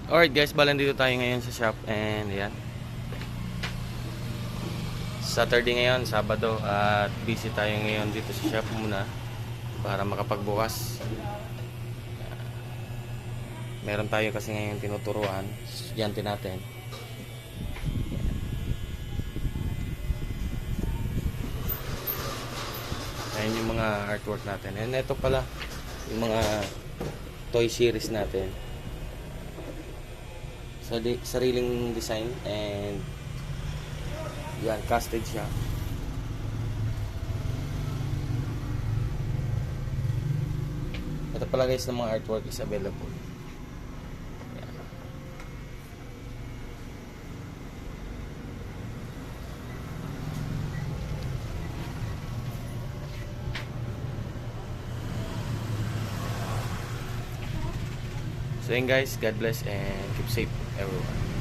Alright guys, balan dito tayo ngayon sa shop and ayan. Saturday ngayon, Sabado at busy tayo ngayon dito sa shop muna para makapagbukas. Meron tayo kasi ngayon tinuturuan, estudyante natin. Ayan yung mga artwork natin. And ito pala yung mga toy series natin. Sariling design and yan, casted siya. Ito pala guys ng mga artwork is available. Yan. So yun guys, God bless and keep safe everyone.